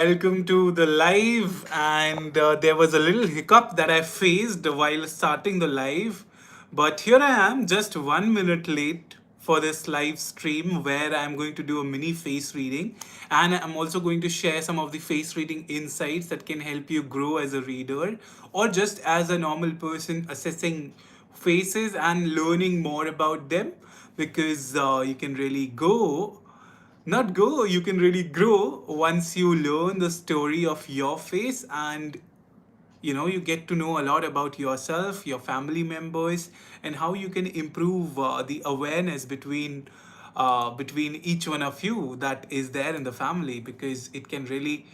Welcome to the live. And there was a little hiccup that I faced while starting the live. But here I am, just 1 minute late for this live stream where I'm going to do a mini face reading. And I'm also going to share some of the face reading insights that can help you grow as a reader or just as a normal person assessing faces and learning more about them because you can really go not go, you can really grow once you learn the story of your face, and you get to know a lot about yourself, your family members, and how you can improve the awareness between each one of you that is there in the family, because it can really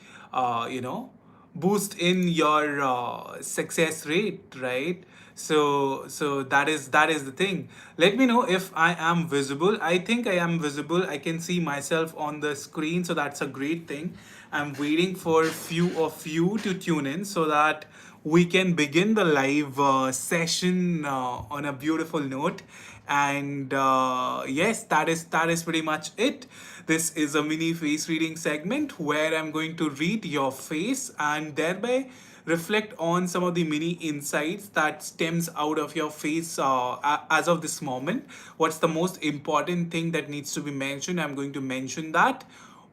boost in your success rate, right? So that is the thing. Let me know if I am visible. I think I am visible. I can see myself on the screen, so that's a great thing. I'm waiting for few of you to tune in so that we can begin the live session on a beautiful note. And yes, that is pretty much it. This is a mini face reading segment where I'm going to read your face and thereby reflect on some of the mini insights that stems out of your face as of this moment. What's the most important thing that needs to be mentioned? I'm going to mention that,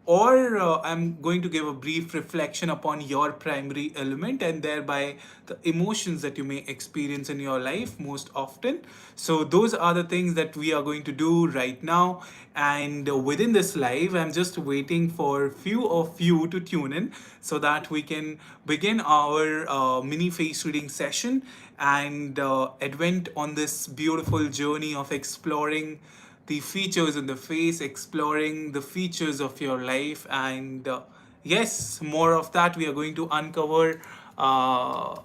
or I'm going to give a brief reflection upon your primary element and thereby the emotions that you may experience in your life most often. So, those are the things that we are going to do right now. And within this live, I'm just waiting for few of you to tune in so that we can begin our mini face reading session and advent on this beautiful journey of exploring the features in the face, exploring the features of your life, and yes, more of that we are going to uh,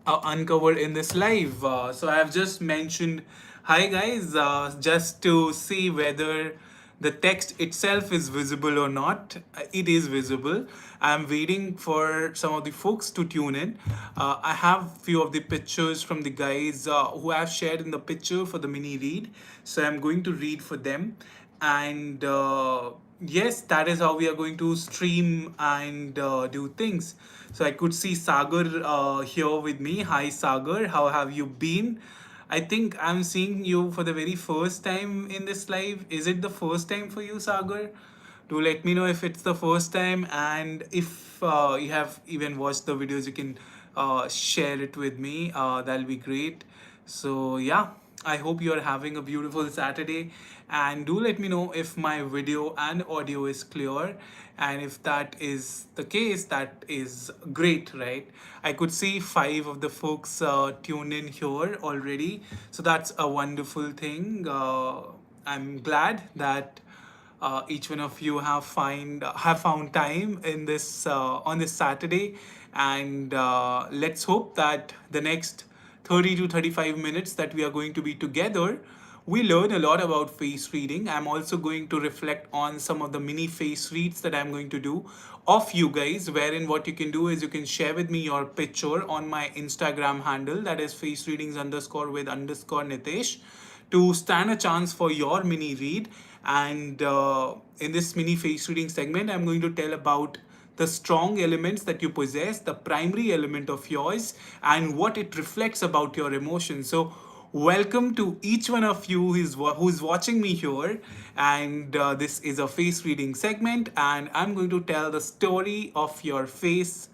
uncover in this live. So I have just mentioned hi guys, just to see whether the text itself is visible or not. It is visible. I'm waiting for some of the folks to tune in. I have few of the pictures from the guys who have shared in the picture for the mini read. So I'm going to read for them. And yes, that is how we are going to stream and do things. So I could see Sagar here with me. Hi Sagar, how have you been? I think I'm seeing you for the very first time in this live. Is it the first time for you, Sagar? Do let me know if it's the first time, and if you have even watched the videos, you can share it with me. That'll be great. So yeah, I hope you are having a beautiful Saturday, and do let me know if my video and audio is clear. And if that is the case, that is great, right? I could see five of the folks tuned in here already, so that's a wonderful thing. I'm glad that each one of you have found time in this on this Saturday, and let's hope that the next 30 to 35 minutes that we are going to be together, we learn a lot about face reading. I'm also going to reflect on some of the mini face reads that I'm going to do of you guys, wherein what you can do is you can share with me your picture on my Instagram handle, that is face readings underscore with underscore Nitesh, to stand a chance for your mini read. And in this mini face reading segment, I'm going to tell about the strong elements that you possess, the primary element of yours, and what it reflects about your emotions. So, welcome to each one of you who's watching me here. And this is a face reading segment, and I'm going to tell the story of your face,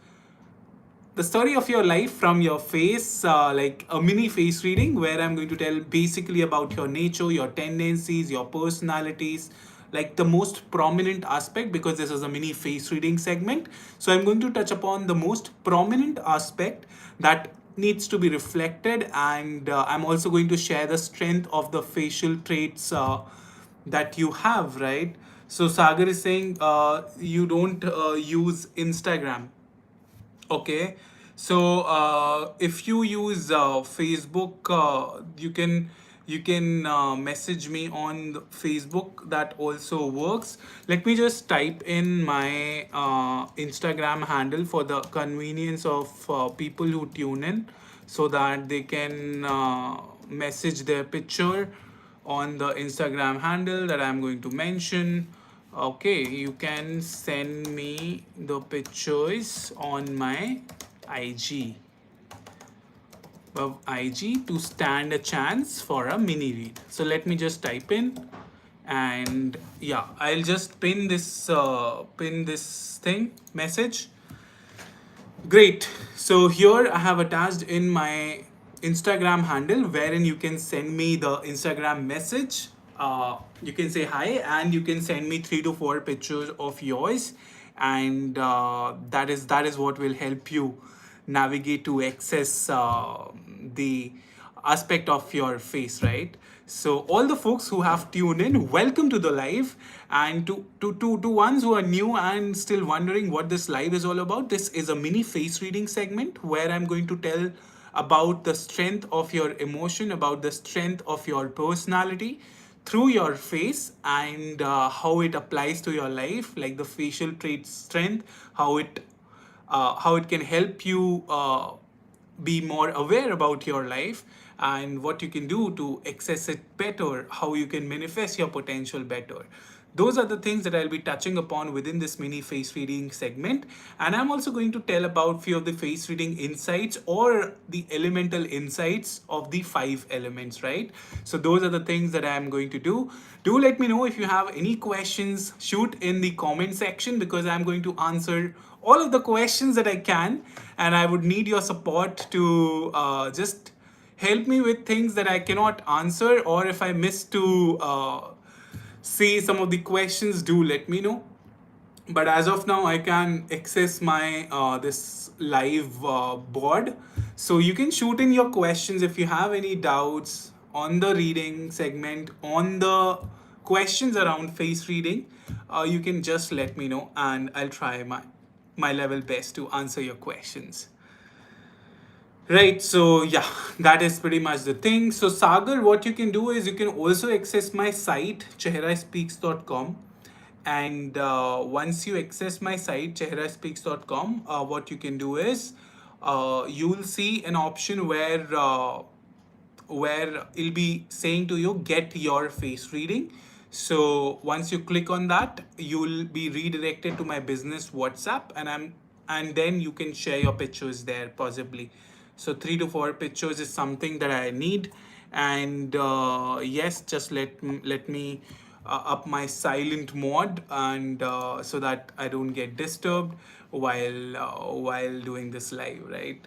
the story of your life from your face, like a mini face reading where I'm going to tell basically about your nature, your tendencies, your personalities, like the most prominent aspect, because this is a mini face reading segment. So I'm going to touch upon the most prominent aspect that needs to be reflected, and I'm also going to share the strength of the facial traits that you have, right? So Sagar is saying you don't use Instagram. Okay, so if you use Facebook, you can message me on the Facebook. That also works. Let me just type in my Instagram handle for the convenience of people who tune in, so that they can message their picture on the Instagram handle that I'm going to mention. Okay, you can send me the pictures on my IG IG to stand a chance for a mini read. So let me just type in, and yeah, I'll just pin this thing message. Great. So here I have attached in my Instagram handle, wherein you can send me the Instagram message. You can say hi, and you can send me 3 to 4 pictures of yours, and that is what will help you navigate to access the aspect of your face, right? So all the folks who have tuned in, welcome to the live. And to ones who are new and still wondering what this live is all about, this is a mini face reading segment where I'm going to tell about the strength of your emotion, about the strength of your personality through your face, and how it applies to your life, like the facial trait strength, how it can help you be more aware about your life, and what you can do to access it better, how you can manifest your potential better. Those are the things that I'll be touching upon within this mini face reading segment. And I'm also going to tell about few of the face reading insights, or the elemental insights of the 5 elements, right? So those are the things that I'm going to do. Do let me know if you have any questions, shoot in the comment section, because I'm going to answer all of the questions that I can, and I would need your support to just help me with things that I cannot answer, or if I miss to see some of the questions, do let me know. But as of now, I can access my this live board, so you can shoot in your questions if you have any doubts on the reading segment, on the questions around face reading. You can just let me know, and I'll try my level best to answer your questions. Right, so yeah, that is pretty much the thing. So Sagar, what you can do is you can also access my site, chehraspeaks.com. And once you access my site, chehraspeaks.com, what you can do is you will see an option where it'll be saying to you, get your face reading. So once you click on that, you'll be redirected to my business WhatsApp, and then you can share your pictures there possibly. So 3 to 4 pictures is something that I need. And yes, just let me up my silent mode, and so that I don't get disturbed while doing this live, right?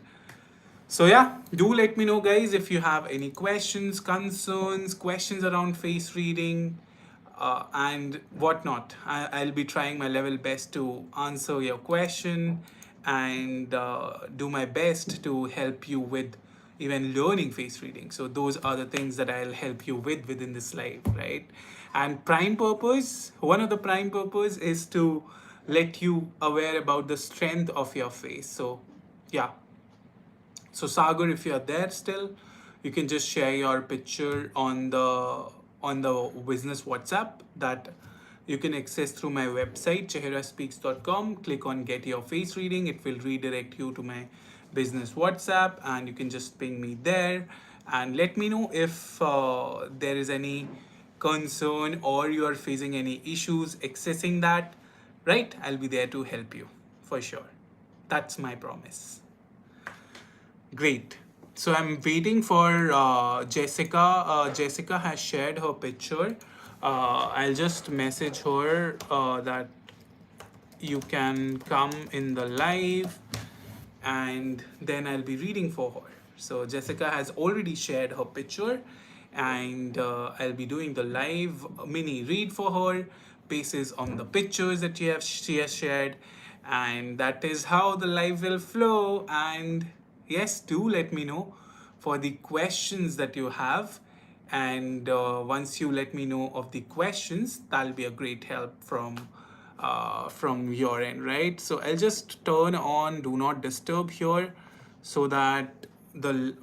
So yeah, do let me know, guys, if you have any questions, concerns, questions around face reading, and whatnot. I'll be trying my level best to answer your question, and do my best to help you with even learning face reading. So those are the things that I'll help you with within this life, right? And prime purpose, one of the prime purpose is to let you aware about the strength of your face. So yeah, so Sagar, if you are there still, you can just share your picture on the business WhatsApp that you can access through my website, chehraspeaks.com. Click on get your face reading. It will redirect you to my business WhatsApp, and you can just ping me there and let me know if there is any concern or you are facing any issues accessing that. Right? I'll be there to help you for sure. That's my promise. Great. So I'm waiting for Jessica. Jessica has shared her picture. I'll just message her that you can come in the live, and then I'll be reading for her. So Jessica has already shared her picture, and I'll be doing the live mini read for her basis on the pictures that she has shared, and that is how the live will flow. And yes, do let me know for the questions that you have, and once you let me know of the questions, that'll be a great help from your end, right? So I'll just turn on do not disturb here, so that the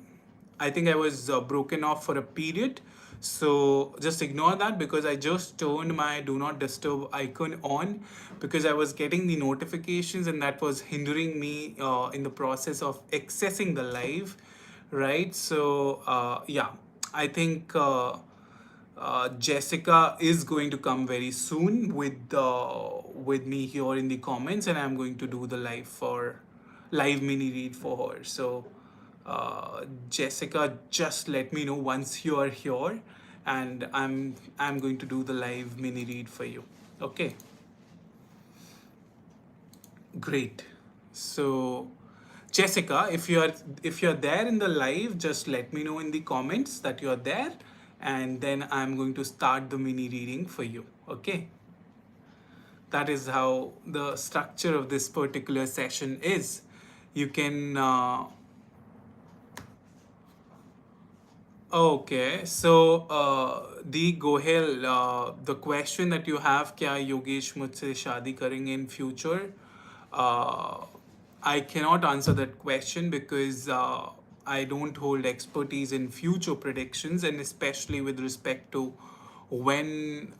I think I was broken off for a period. So just ignore that, because I just turned my do not disturb icon on, because I was getting the notifications, and that was hindering me in the process of accessing the live, right? So yeah, I think Jessica is going to come very soon with me here in the comments, and I'm going to do the live mini read for her. So, Jessica, just let me know once you are here, and I'm going to do the live mini read for you. Okay, great. So, Jessica, if you're there in the live, just let me know in the comments that you're there, and then I'm going to start the mini reading for you. Okay, that is how the structure of this particular session is. You can Okay, so the Gohel, the question that you have, क्या योगेश मुझसे शादी करेंगे in future? Uh, I cannot answer that question because I don't hold expertise in future predictions, and especially with respect to when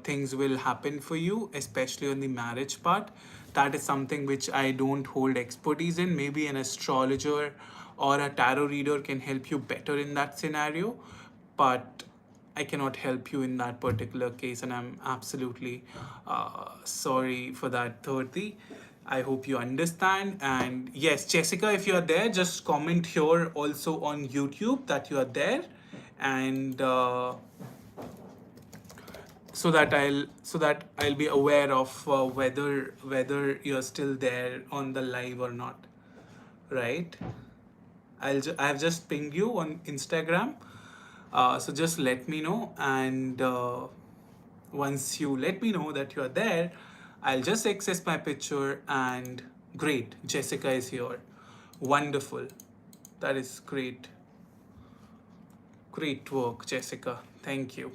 things will happen for you, especially on the marriage part. That is something which I don't hold expertise in. Maybe an astrologer or a tarot reader can help you better in that scenario, but I cannot help you in that particular case, and I'm absolutely sorry for that, Thirty. I hope you understand. And yes, Jessica, if you are there, just comment here also on YouTube that you are there, and so that I'll be aware of whether you're still there on the live or not, right? I've just pinged you on Instagram, so just let me know, and once you let me know that you're there, I'll just access my picture, and great, Jessica is here. Wonderful. That is great. Great work, Jessica. Thank you.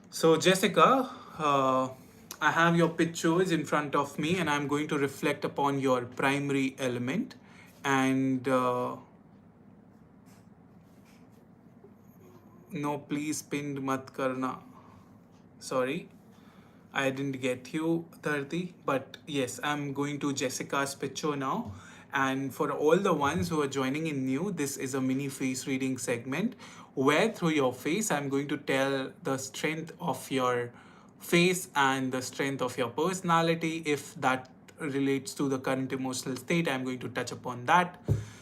So, Jessica, I have your pictures in front of me, and I'm going to reflect upon your primary element. And no, please pinned mat karna. Sorry, I didn't get you, Dharti. But yes, I'm going to Jessica's picture now. And for all the ones who are joining in new, this is a mini face reading segment where through your face, I'm going to tell the strength of your face and the strength of your personality. If that relates to the current emotional state, I'm going to touch upon that.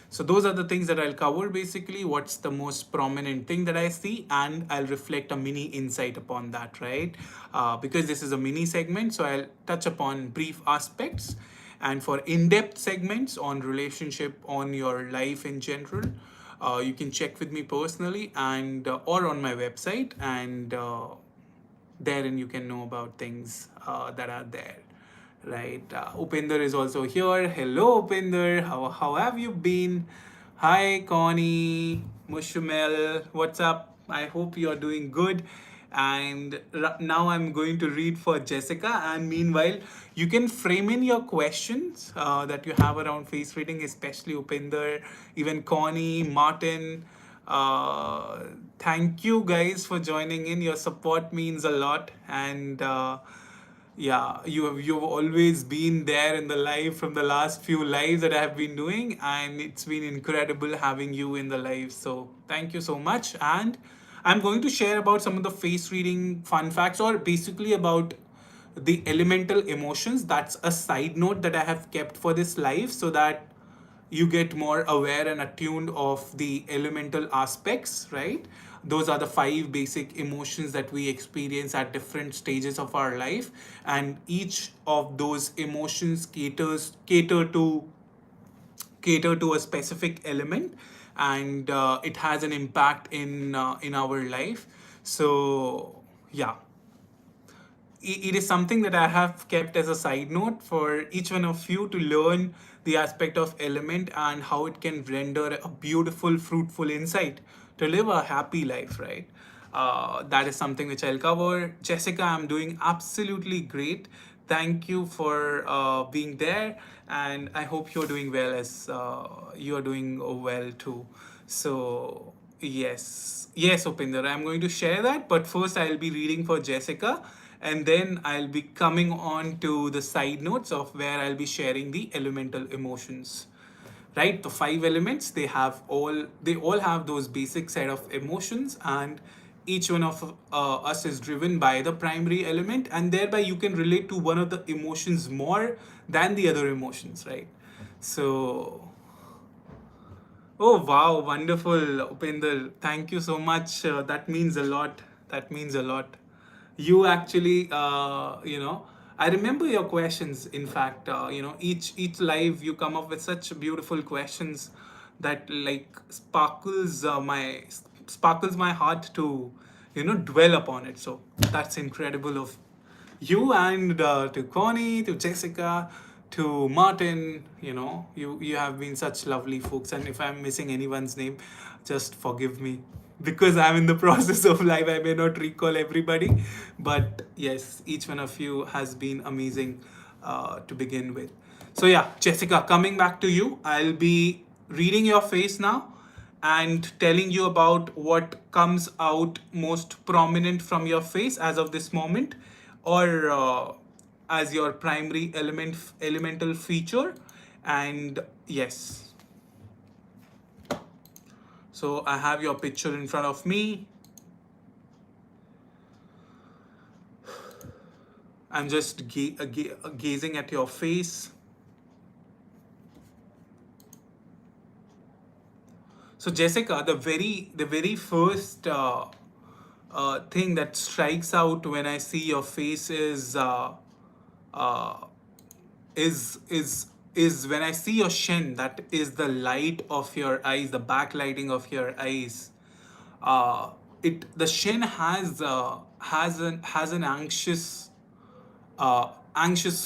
So those are the things that I'll cover basically. What's the most prominent thing that I see, and I'll reflect a mini insight upon that, right? Because this is a mini segment, so I'll touch upon brief aspects. And for in-depth segments on relationship, on your life in general, you can check with me personally and or on my website, and therein you can know about things that are there, right? Upinder is also here. Hello, Upinder. How have you been? Hi, Connie, Mushumel. What's up? I hope you're doing good. And now I'm going to read for Jessica. And meanwhile, you can frame in your questions that you have around face reading, especially Upinder, even Connie, Martin. Thank you guys for joining in. Your support means a lot, and yeah, you've always been there in the live from the last few lives that I have been doing, and it's been incredible having you in the live. So thank you so much. And I'm going to share about some of the face reading fun facts, or basically about the elemental emotions. That's a side note that I have kept for this live, so that you get more aware and attuned of the elemental aspects, right? Those are the five basic emotions that we experience at different stages of our life, and each of those emotions cater to a specific element, and it has an impact in our life. So yeah, it is something that I have kept as a side note for each one of you to learn the aspect of element and how it can render a beautiful, fruitful insight to live a happy life, right? That is something which I'll cover. Jessica, I'm doing absolutely great. Thank you for being there, and I hope you're doing well, as you're doing well too. So, yes, Upinder, I'm going to share that, but first I'll be reading for Jessica, and then I'll be coming on to the side notes of where I'll be sharing the elemental emotions. right? The five elements, they all have those basic set of emotions, and each one of us is driven by the primary element, and thereby you can relate to one of the emotions more than the other emotions, right? So, oh wow, wonderful, Upinder. Thank you so much. That means a lot. That means a lot. You actually, I remember your questions. In fact, each live you come up with such beautiful questions that like sparkles my heart to dwell upon it. So that's incredible of you, and to Connie, to Jessica, to Martin. You have been such lovely folks. And if I'm missing anyone's name, just forgive me, because I'm in the process of life. I may not recall everybody, but yes, each one of you has been amazing to begin with. So yeah, Jessica, coming back to you, I'll be reading your face now and telling you about what comes out most prominent from your face as of this moment, or as your primary elemental feature. And yes, so I have your picture in front of me. I'm just gazing at your face. So Jessica, the very first thing that strikes out when I see your face uh, is when I see your shin. That is the light of your eyes, the backlighting of your eyes. It The shin has an anxious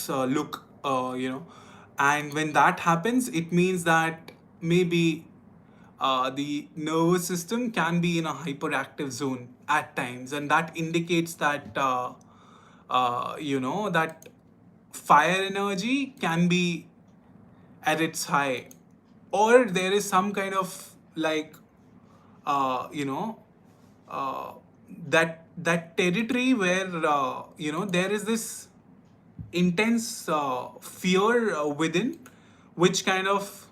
look, and when that happens, it means that maybe the nervous system can be in a hyperactive zone at times, and that indicates that that fire energy can be at its high, or there is some kind of like uh, you know uh, that territory where there is this intense fear within, which kind of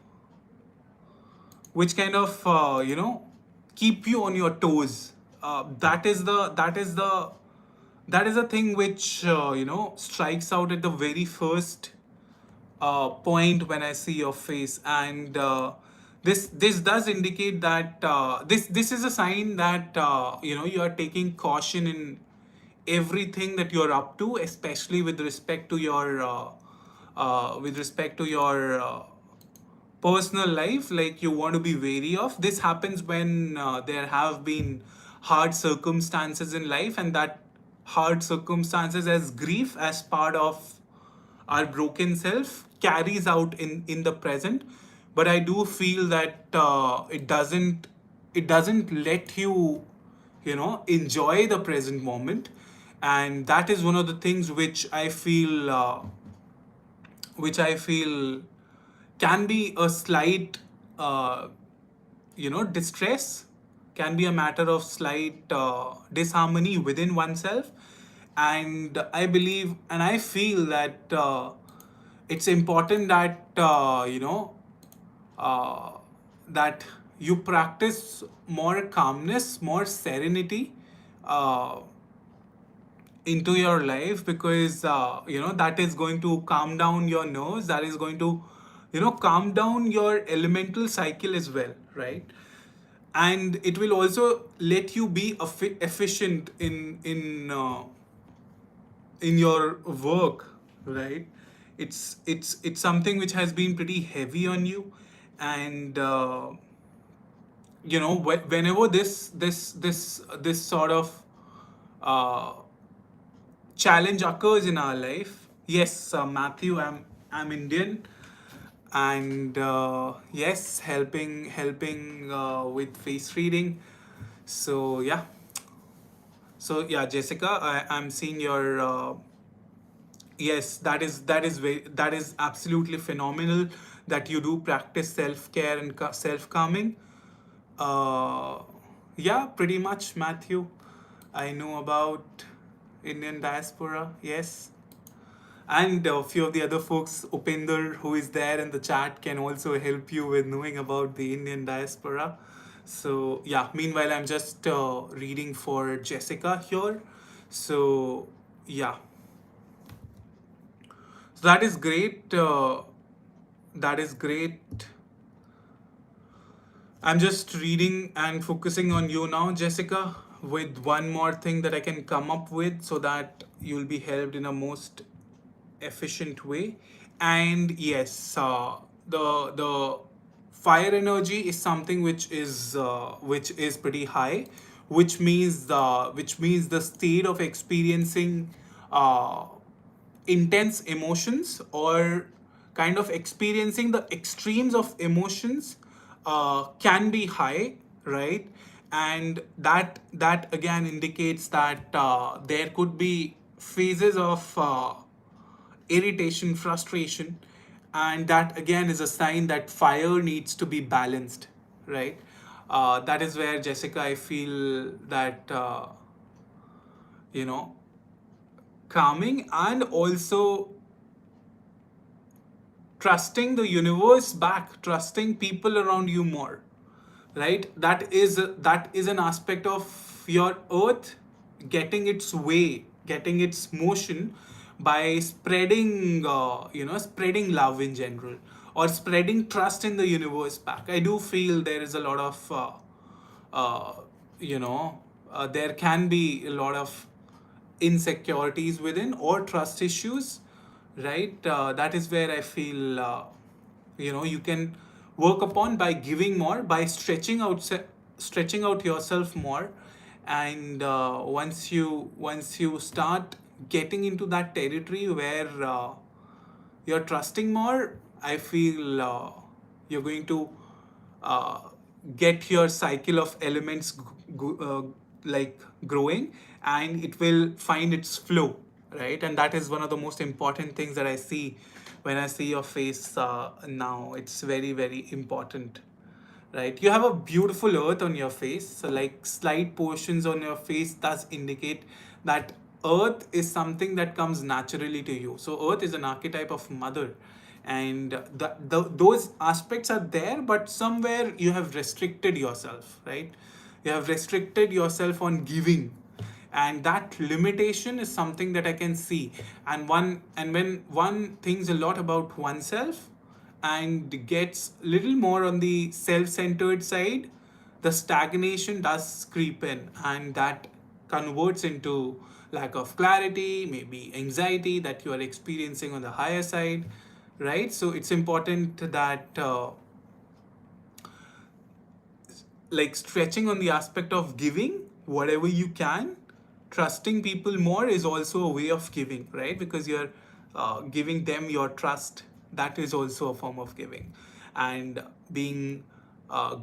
keep you on your toes. That is the thing which strikes out at the very first point when I see your face. And this does indicate that this is a sign that you are taking caution in everything that you're up to, especially with respect to your personal life. Like, you want to be wary of. This happens when there have been hard circumstances in life, and that hard circumstances as grief, as part of our broken self, carries out in the present. But I do feel that it doesn't let you enjoy the present moment. And that is one of the things which I feel can be a slight distress, can be a matter of slight disharmony within oneself. And I believe and I feel that it's important that uh, that you practice more calmness, more serenity uh, into your life, because that is going to calm down your nerves, that is going to calm down your elemental cycle as well, right? And it will also let you be efficient in your work, right? It's something which has been pretty heavy on you. And whenever this sort of uh, challenge occurs in our life. Yes, Matthew, I'm Indian, and yes, helping with face reading. So yeah, Jessica, I'm seeing your yes, that is absolutely phenomenal that you do practice self care and self calming. Uh, yeah, pretty much, Matthew. I know about Indian diaspora. Yes, And a few of the other folks, Upinder, who is there in the chat, can also help you with knowing about the Indian diaspora. So yeah, meanwhile, I'm just reading for Jessica here. So yeah, so that is great. That is great. I'm just reading and focusing on you now, Jessica, with one more thing that I can come up with so that you'll be helped in a most efficient way. And yes, the fire energy is something which is pretty high, which means the state of experiencing uh, intense emotions or kind of experiencing the extremes of emotions can be high, right? And that again indicates that there could be phases of irritation, frustration, and that again is a sign that fire needs to be balanced, right? That is where, Jessica, I feel that you know calming and also trusting the universe back, trusting people around you more, right? That is an aspect of your earth getting its way, getting its motion by spreading love in general, or spreading trust in the universe back. I do feel there is a lot of uh, there can be a lot of insecurities within or trust issues, right? That is where I feel you can work upon by giving more, by stretching out yourself more. And once you start getting into that territory where you're trusting more, I feel you're going to uh, get your cycle of elements like growing, and it will find its flow, right? And that is one of the most important things that I see when I see your face now. It's very, very important, right? You have a beautiful earth on your face. So like slight portions on your face does indicate that earth is something that comes naturally to you. So earth is an archetype of mother, and those aspects are there, but somewhere you have restricted yourself, right? You have restricted yourself on giving, and that limitation is something that I can see. And when one thinks a lot about oneself and gets little more on the self-centered side, the stagnation does creep in, and that converts into lack of clarity, maybe anxiety that you are experiencing on the higher side, right? So it's important that like stretching on the aspect of giving whatever you can. Trusting people more is also a way of giving, right? Because you're giving them your trust. That is also a form of giving. And being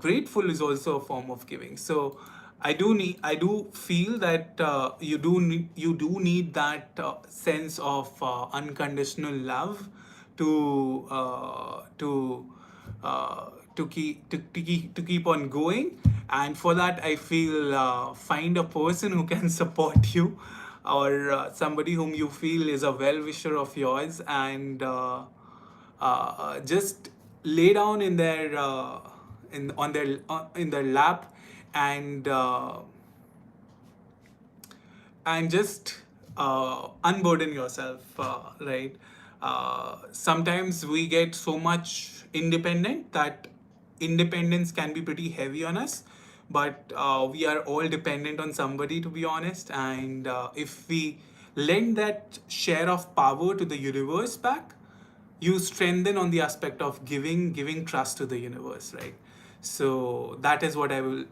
grateful is also a form of giving. So I do feel that you do need that sense of unconditional love to keep on going. And for that, I feel find a person who can support you, or somebody whom you feel is a well-wisher of yours, and just lay down in their in their lap, and just unburden yourself, right? Sometimes we get so much independent that independence can be pretty heavy on us, but we are all dependent on somebody, to be honest. And if we lend that share of power to the universe back, you strengthen on the aspect of giving trust to the universe, right? So that is what I will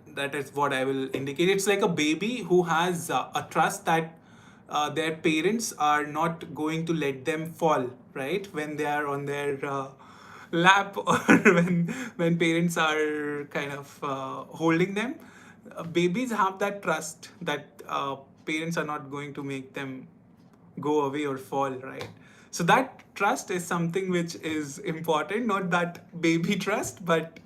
indicate. It's like a baby who has a trust that their parents are not going to let them fall, right, when they are on their lap, or when parents are kind of holding them. Babies have that trust that parents are not going to make them go away or fall, right? So that trust is something which is important, not that baby trust, but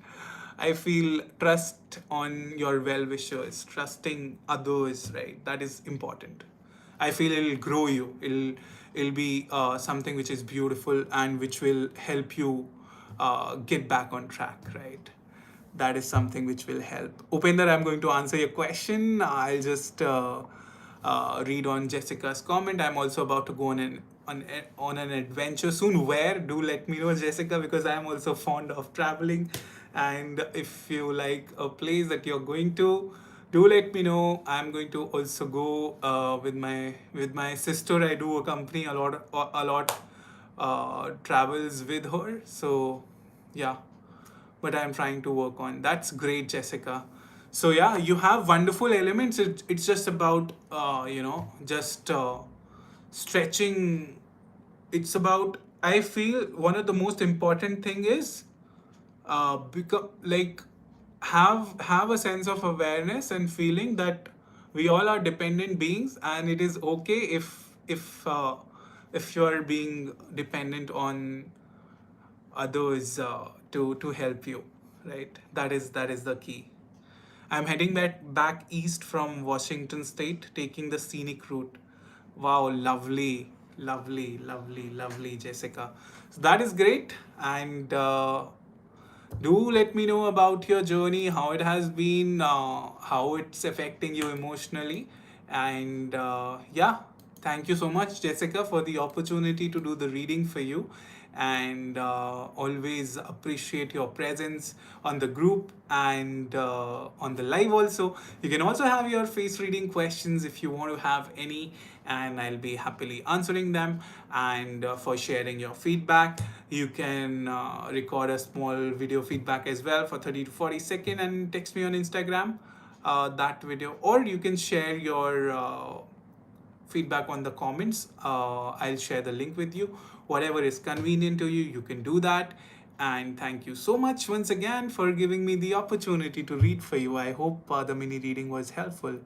I feel trust on your well wishers, trusting others, right? That is important. I feel it'll grow you. it'll be something which is beautiful and which will help you get back on track, right? That is something which will help. Upender, I'm going to answer your question. I'll just read on Jessica's comment. I'm also about to go on an adventure soon. Where? Do let me know, Jessica, because I'm also fond of traveling. And if you like a place that you're going to, do let me know. I'm going to also go with my sister. I do accompany a lot travels with her. So yeah, but I'm trying to work on. That's great, Jessica. So yeah, you have wonderful elements. It's just about just stretching. It's about, I feel one of the most important thing is become like have a sense of awareness and feeling that we all are dependent beings, and it is okay if you are being dependent on others to help you, right? That is the key. I'm heading back east from Washington State, taking the scenic route. Wow, lovely, lovely, lovely, lovely, Jessica. So that is great, and do let me know about your journey, how it has been, how it's affecting you emotionally, and yeah, thank you so much, Jessica, for the opportunity to do the reading for you, and always appreciate your presence on the group and on the live also. You can also have your face reading questions if you want to have any, and I'll be happily answering them. And for sharing your feedback, you can record a small video feedback as well for 30 to 40 seconds and text me on Instagram that video, or you can share your feedback on the comments. I'll share the link with you. Whatever is convenient to you, you can do that. And thank you so much once again for giving me the opportunity to read for you. I hope the mini reading was helpful.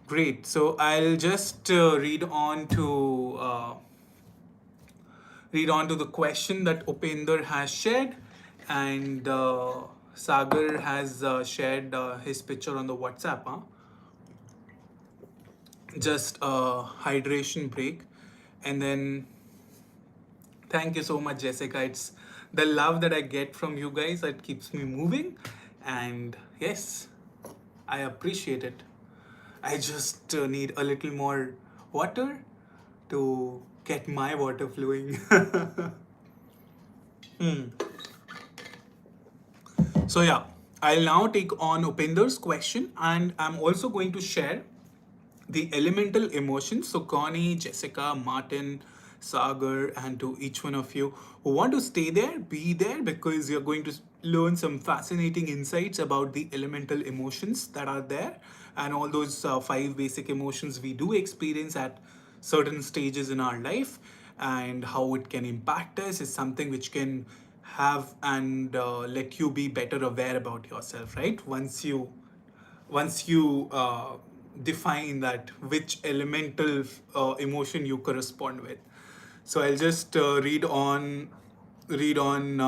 Great. So I'll just read on to the question that Upender has shared, and Sagar has shared his picture on the WhatsApp. Huh? Just a hydration break, and then thank you so much, Jessica. It's the love that I get from you guys that keeps me moving, and yes, I appreciate it. I just need a little more water to get my water flowing. So yeah, I'll now take on Upender's question, and I'm also going to share the elemental emotions. So Connie, Jessica, Martin, Sagar, and to each one of you who want to stay there, be there, because you're going to learn some fascinating insights about the elemental emotions that are there, and all those five basic emotions we do experience at certain stages in our life, and how it can impact us is something which can have and let you be better aware about yourself, right? Once you define that which elemental emotion you correspond with. So I'll just read on read on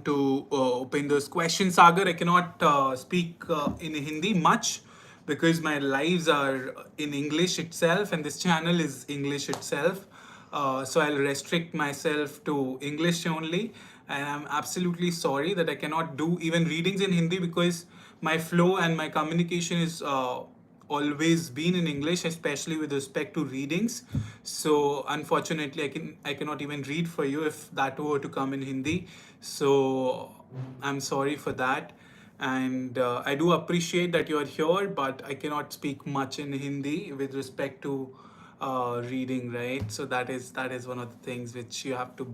to Upender's question. Sagar, I cannot speak in Hindi much because my lives are in English itself, and this channel is English itself. So I'll restrict myself to English only. And I'm absolutely sorry that I cannot do even readings in Hindi, because my flow and my communication is always been in English, especially with respect to readings. So unfortunately, I cannot even read for you if that were to come in Hindi. So I'm sorry for that. And I do appreciate that you're here, but I cannot speak much in Hindi with respect to reading, right? So that is one of the things which you have to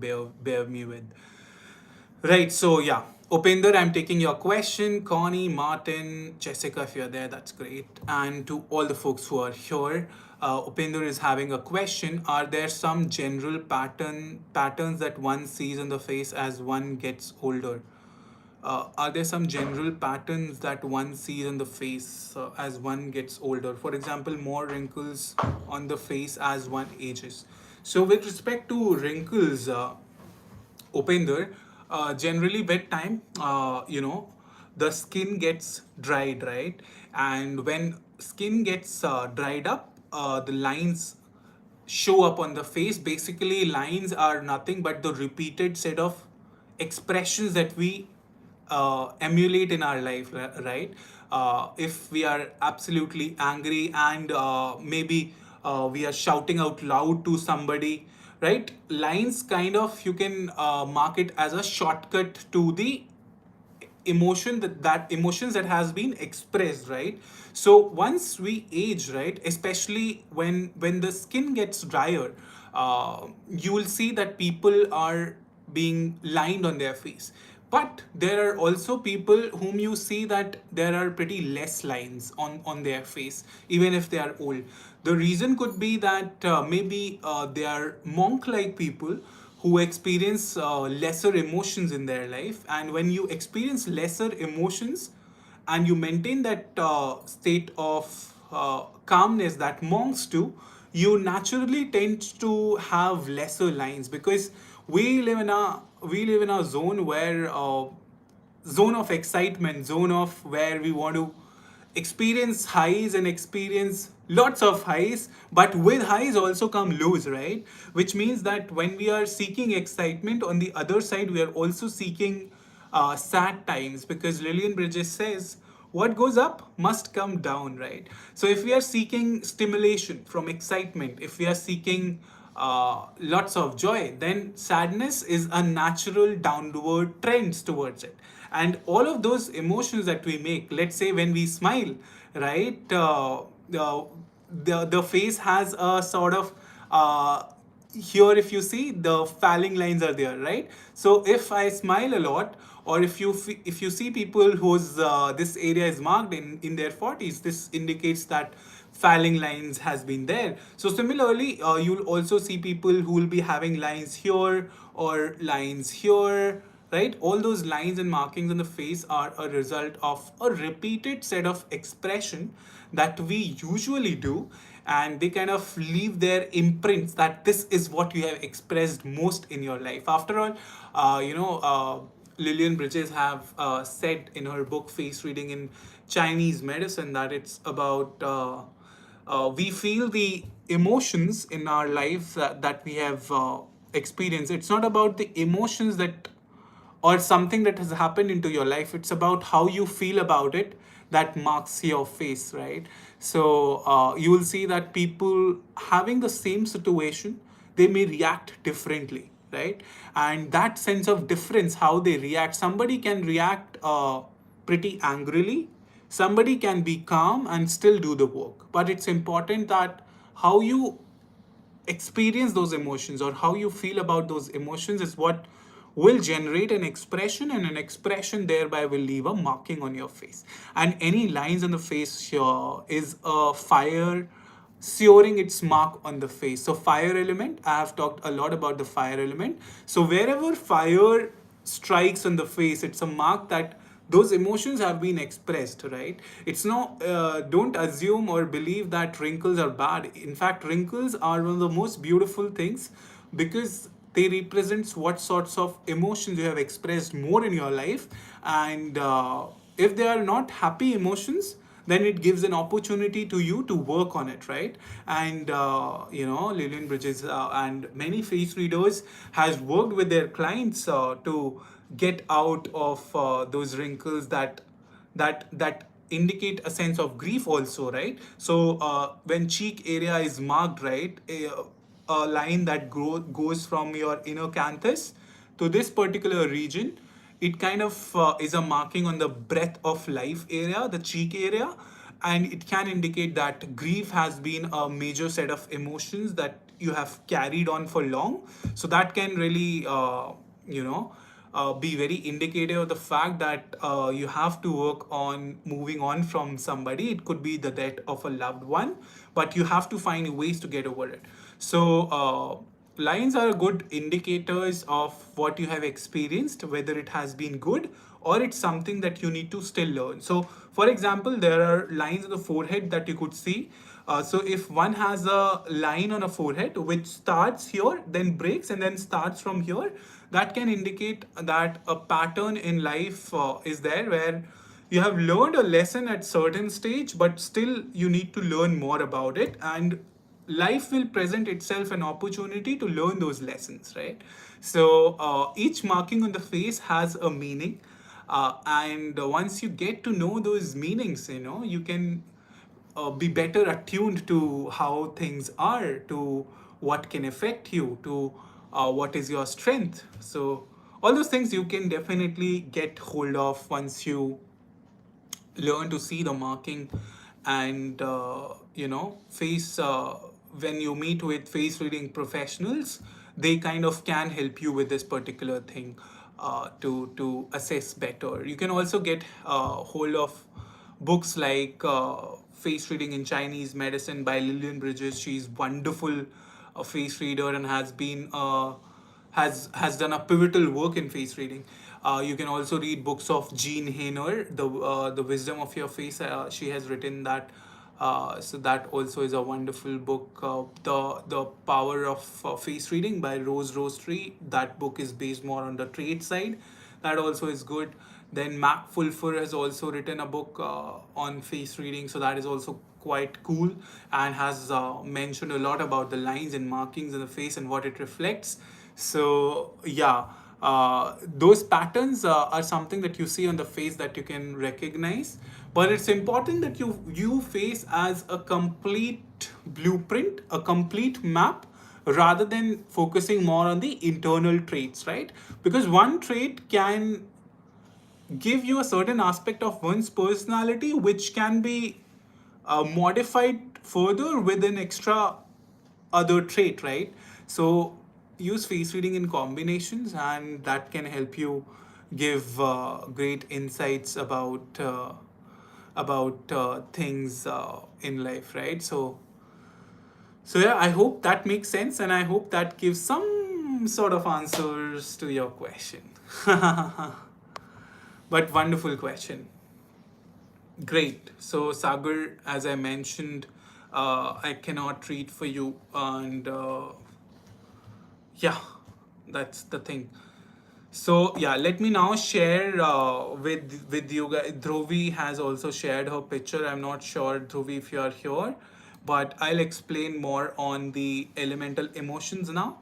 bear me with. Right, so yeah, Upinder, I'm taking your question. Connie, Martin, Jessica, if you're there, that's great. And to all the folks who are here, Upinder is having a question. Are there some general patterns that one sees on the face as one gets older? Are there some general patterns that one sees on the face as one gets older? For example, more wrinkles on the face as one ages. So, with respect to wrinkles, Upender, generally bedtime, the skin gets dried, right? And when skin gets dried up, the lines show up on the face. Basically, lines are nothing but the repeated set of expressions that we emulate in our life, right? If we are absolutely angry and maybe we are shouting out loud to somebody, right? Lines kind of, you can mark it as a shortcut to the that emotions that has been expressed, right? So once we age, right, especially when the skin gets drier, you will see that people are being lined on their face. But there are also people whom you see that there are pretty less lines on their face, even if they are old. The reason could be that maybe they are monk like people who experience lesser emotions in their life. And when you experience lesser emotions and you maintain that state of calmness that monks do, you naturally tend to have lesser lines, because we live in a zone where zone of excitement, zone of where we want to experience highs and experience lots of highs, but with highs also come lows, right? Which means that when we are seeking excitement, on the other side, we are also seeking sad times, because Lillian Bridges says, what goes up must come down, right? So if we are seeking stimulation from excitement, if we are seeking lots of joy, then sadness is a natural downward trend towards it. And all of those emotions that we make, let's say when we smile, right, the face has a sort of here, if you see, the falling lines are there, right? So if I smile a lot, or if you see people whose this area is marked in their 40s, this indicates that falling lines has been there. So similarly, you'll also see people who will be having lines here or lines here, right? All those lines and markings on the face are a result of a repeated set of expression that we usually do, and they kind of leave their imprints that this is what you have expressed most in your life. After all, Lillian Bridges have said in her book Face Reading in Chinese Medicine that it's about we feel the emotions in our life that we have experienced. It's not about the emotions that or something that has happened into your life. It's about how you feel about it that marks your face, right? So you will see that people having the same situation, they may react differently, right? And that sense of difference, how they react, somebody can react pretty angrily, somebody can be calm and still do the work. But it's important that how you experience those emotions or how you feel about those emotions is what will generate an expression, and an expression thereby will leave a marking on your face. And any lines on the face here is a fire searing its mark on the face. So fire element, I have talked a lot about the fire element. So wherever fire strikes on the face, it's a mark that those emotions have been expressed, right? It's no Don't assume or believe that wrinkles are bad. In fact, wrinkles are one of the most beautiful things, because they represents what sorts of emotions you have expressed more in your life. And if they are not happy emotions, then it gives an opportunity to you to work on it, right? And Lillian Bridges and many face readers has worked with their clients to get out of those wrinkles that indicate a sense of grief also, right? So when cheek area is marked, right, a line that goes from your inner canthus to this particular region, it kind of is a marking on the breath of life area, the cheek area. And it can indicate that grief has been a major set of emotions that you have carried on for long. So that can really be very indicative of the fact that you have to work on moving on from somebody. It could be the death of a loved one, but you have to find ways to get over it. So lines are good indicators of what you have experienced, whether it has been good or it's something that you need to still learn. So for example, there are lines on the forehead that you could see. So if one has a line on a forehead which starts here, then breaks, and then starts from here, that can indicate that a pattern in life is there, where you have learned a lesson at certain stage, but still you need to learn more about it. And life will present itself an opportunity to learn those lessons, right? So each marking on the face has a meaning, and once you get to know those meanings, you can be better attuned to how things are, to what can affect you, to what is your strength. So all those things you can definitely get hold of once you learn to see the marking. And face when you meet with face reading professionals, they kind of can help you with this particular thing, to assess better. You can also get hold of books like face reading in Chinese medicine by Lillian Bridges. She's wonderful, a face reader, and has done a pivotal work in face reading. You can also read books of Jean Hainer, the Wisdom of Your Face. She has written that, so that also is a wonderful book. The Power of Face Reading by Rose Roastery. That book is based more on the trade side. That also is good. Then Mac Fulfer has also written a book on face reading, so that is also quite cool, and has mentioned a lot about the lines and markings in the face and what it reflects. So yeah, those patterns are something that you see on the face that you can recognize. But it's important that you view face as a complete blueprint, a complete map, rather than focusing more on the internal traits, right? Because one trait can give you a certain aspect of one's personality which can be modified further with an extra other trait, right? So use face reading in combinations, and that can help you give great insights about things in life, right? So yeah, I hope that makes sense, and I hope that gives some sort of answers to your question. But wonderful question. Great. So Sagar, as I mentioned, I cannot read for you, and yeah, that's the thing. So yeah, let me now share with you guys. Dhruvi has also shared her picture. I'm not sure, Dhruvi, if you are here, but I'll explain more on the elemental emotions now,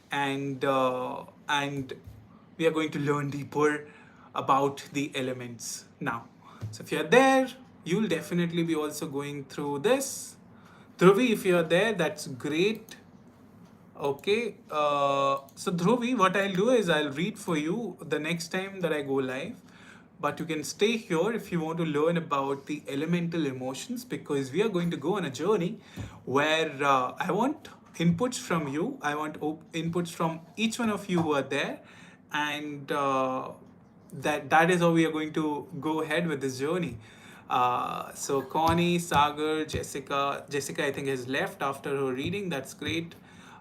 and we are going to learn deeper about the elements now. So if you're there, you'll definitely be also going through this. Dhruvi, if you're there, that's great. Okay, so Dhruvi, what I'll do is I'll read for you the next time that I go live. But you can stay here if you want to learn about the elemental emotions, because we are going to go on a journey where I want inputs from you. I want inputs from each one of you who are there, and that is how we are going to go ahead with this journey. So Connie, Sagar, Jessica, I think has left after her reading. That's great.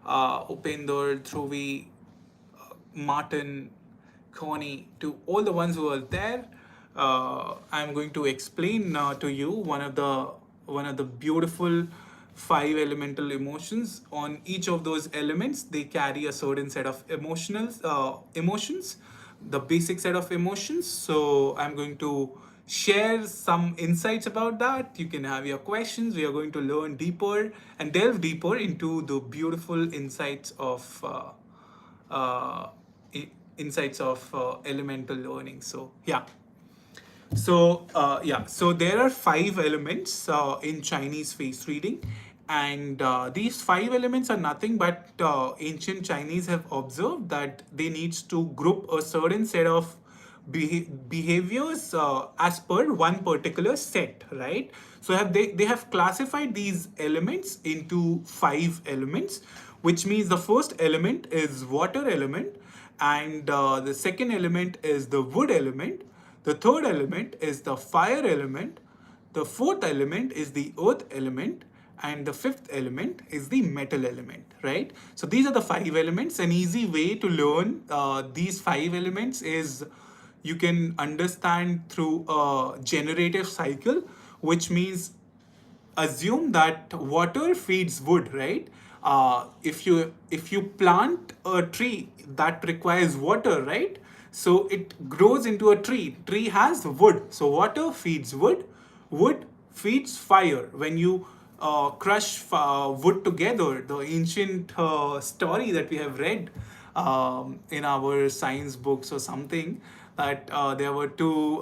Upendor, Dhruvi, Martin, Connie, to all the ones who are there. I'm going to explain to you one of the beautiful five elemental emotions. On each of those elements, they carry a certain set of emotions, the basic set of emotions. So I'm going to share some insights about that. You can have your questions. We are going to learn deeper and delve deeper into the beautiful insights of elemental learning. So yeah. So there are five elements in Chinese face reading, and these five elements are nothing but ancient Chinese have observed that they needs to group a certain set of behaviors as per one particular set, right? So they have classified these elements into five elements, which means the first element is water element, and the second element is the wood element, the third element is the fire element, the fourth element is the earth element, and the fifth element is the metal element, right? So these are the five elements. An easy way to learn these five elements is you can understand through a generative cycle, which means assume that water feeds wood, right? If you plant a tree that requires water, right? So it grows into a tree. Tree has wood, so water feeds wood. Wood feeds fire. When you crush wood together. The ancient story that we have read in our science books or something, that there were two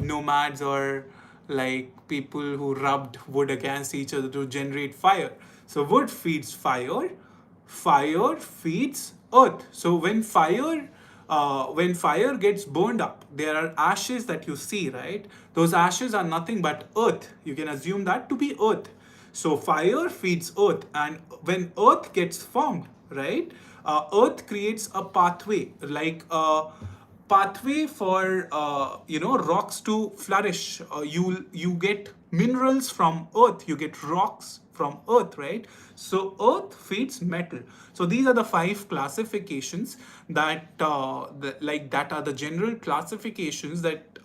nomads, or like people who rubbed wood against each other to generate fire. So wood feeds fire, fire feeds earth. So when fire gets burned up, there are ashes that you see, right? Those ashes are nothing but earth. You can assume that to be earth. So fire feeds earth, and when earth gets formed, right, earth creates a pathway, like a pathway for rocks to flourish. You get minerals from earth, you get rocks from earth, right? So earth feeds metal. So these are the five classifications that that are the general classifications that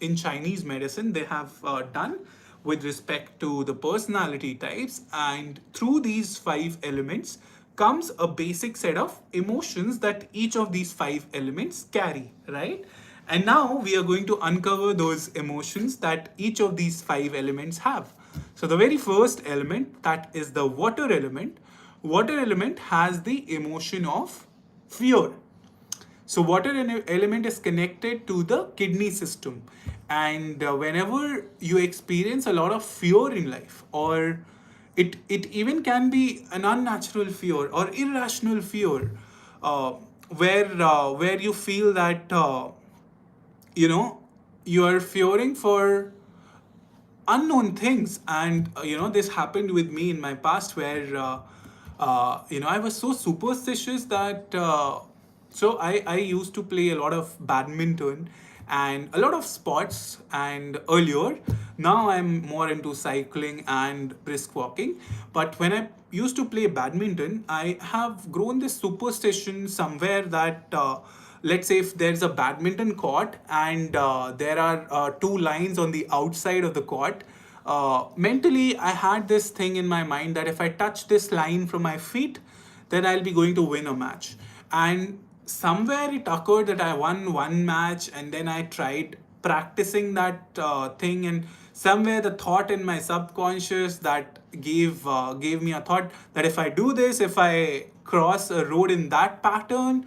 in Chinese medicine they have done with respect to the personality types. And through these five elements comes a basic set of emotions that each of these five elements carry, right? And now we are going to uncover those emotions that each of these five elements have. So the very first element, that is the water element. Water element has the emotion of fear. So water element is connected to the kidney system, and whenever you experience a lot of fear in life, or it even can be an unnatural fear or irrational fear, uh, where you feel that you know you are fearing for unknown things. And this happened with me in my past, where I was so superstitious that I used to play a lot of badminton and a lot of sports. And earlier, now I'm more into cycling and brisk walking. But when I used to play badminton, I have grown this superstition somewhere that let's say if there's a badminton court, and there are two lines on the outside of the court, mentally I had this thing in my mind that if I touch this line from my feet, then I'll be going to win a match. And somewhere it occurred that I won one match, and then I tried practicing that thing, and somewhere the thought in my subconscious that gave me a thought that if I do this, if I cross a road in that pattern,